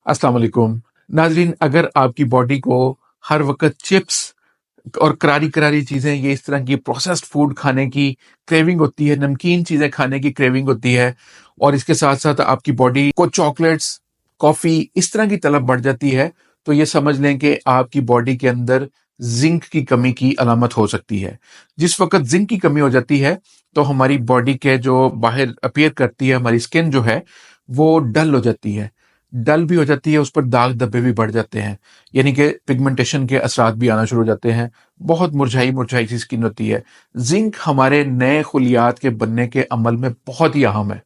अस्सलाम वालेकुम नाजरीन। अगर आपकी बॉडी को हर वक्त चिप्स और करारी करारी चीज़ें, ये इस तरह की प्रोसेस्ड फूड खाने की क्रेविंग होती है, नमकीन चीज़ें खाने की क्रेविंग होती है, और इसके साथ साथ आपकी बॉडी को चॉकलेट्स, कॉफ़ी, इस तरह की तलब बढ़ जाती है, तो ये समझ लें कि आपकी बॉडी के अंदर जिंक की कमी की अलामत हो सकती है। जिस वक्त जिंक की कमी हो जाती है तो हमारी बॉडी के जो बाहर अपीयर करती है, हमारी स्किन जो है वो डल हो जाती है। डल भी हो जाती है, उस पर दाग धब्बे भी बढ़ जाते हैं, यानी कि पिगमेंटेशन के असरात भी आना शुरू हो जाते हैं। बहुत मुरझाई मुरझाई सी स्किन होती है। जिंक हमारे नए खुलियात के बनने के अमल में बहुत ही अहम है।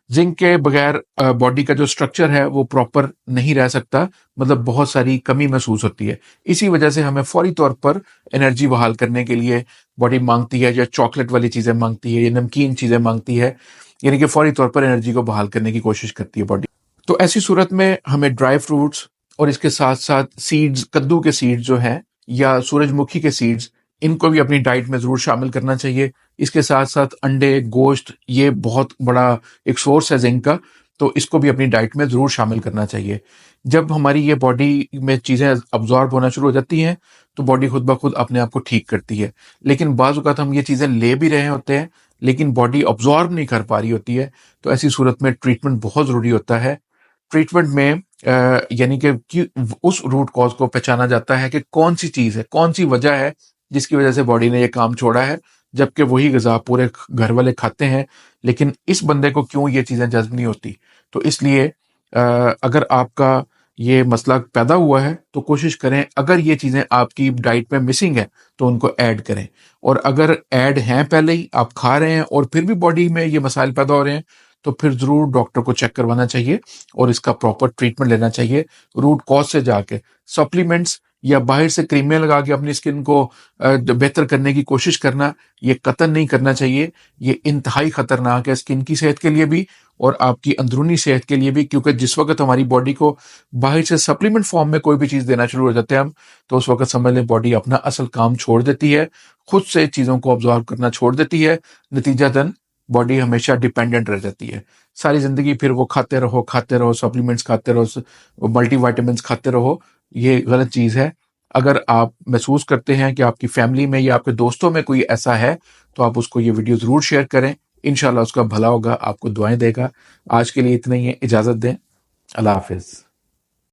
जिंक के बगैर बॉडी का जो स्ट्रक्चर है वो प्रॉपर नहीं रह सकता, मतलब बहुत सारी कमी महसूस होती है। इसी वजह से हमें फौरी तौर पर एनर्जी बहाल करने के लिए बॉडी मांगती है, या चॉकलेट वाली चीज़ें मांगती है, या नमकीन चीज़ें मांगती है, यानी कि फौरी तौर पर एनर्जी को बहाल करने की कोशिश करती है बॉडी। तो ऐसी सूरत में हमें ड्राई फ्रूट्स और इसके साथ साथ सीड्स, कद्दू के सीड्स जो हैं, या सूरजमुखी के सीड्स, इनको भी अपनी डाइट में ज़रूर शामिल करना चाहिए। इसके साथ साथ अंडे, गोश्त, ये बहुत बड़ा एक सोर्स है जिंक का, तो इसको भी अपनी डाइट में ज़रूर शामिल करना चाहिए। जब हमारी ये बॉडी में चीज़ें अब्जॉर्ब होना शुरू हो जाती हैं तो बॉडी खुद ब खुद अपने आप को ठीक करती है। लेकिन बाज़ औक़ात हम ये चीज़ें ले भी रहे होते हैं लेकिन बॉडी अब्जॉर्ब नहीं कर पा रही होती है, तो ऐसी सूरत में ट्रीटमेंट बहुत ज़रूरी होता है। ट्रीटमेंट में यानी कि उस रूट कॉज को पहचाना जाता है कि कौन सी चीज़ है, कौन सी वजह है जिसकी वजह से बॉडी ने ये काम छोड़ा है, जबकि वही ग़िज़ा पूरे घर वाले खाते हैं, लेकिन इस बंदे को क्यों ये चीज़ें जज़्ब नहीं होती। तो इसलिए अगर आपका ये मसला पैदा हुआ है तो कोशिश करें, अगर ये चीज़ें आपकी डाइट में मिसिंग है तो उनको ऐड करें, और अगर ऐड हैं, पहले ही आप खा रहे हैं और फिर भी बॉडी में ये मसाइल पैदा हो रहे हैं, तो फिर ज़रूर डॉक्टर को चेक करवाना चाहिए और इसका प्रॉपर ट्रीटमेंट लेना चाहिए रूट कॉज से जाके। सप्लीमेंट्स या बाहर से क्रीमें लगा के अपनी स्किन को बेहतर करने की कोशिश करना, ये कतई नहीं करना चाहिए। ये इंतहाई ख़तरनाक है स्किन की सेहत के लिए भी और आपकी अंदरूनी सेहत के लिए भी, क्योंकि जिस वक्त हमारी बॉडी को बाहर से सप्लीमेंट फॉर्म में कोई भी चीज़ देना शुरू हो जाते हैं हम, तो उस वक्त समझ लें बॉडी अपना असल काम छोड़ देती है, खुद से चीज़ों को ऑब्जॉर्व करना छोड़ देती है। नतीजतन बॉडी हमेशा डिपेंडेंट रह जाती है। सारी ज़िंदगी फिर वो खाते रहो, सप्लीमेंट्स खाते रहो, मल्टीविटामिन्स खाते रहो। ये गलत चीज़ है। अगर आप महसूस करते हैं कि आपकी फैमिली में या आपके दोस्तों में कोई ऐसा है, तो आप उसको ये वीडियो ज़रूर शेयर करें। इंशाल्लाह उसका भला होगा, आपको दुआएं देगा। आज के लिए इतना ही है, इजाज़त दें। अल्लाह हाफ़िज़।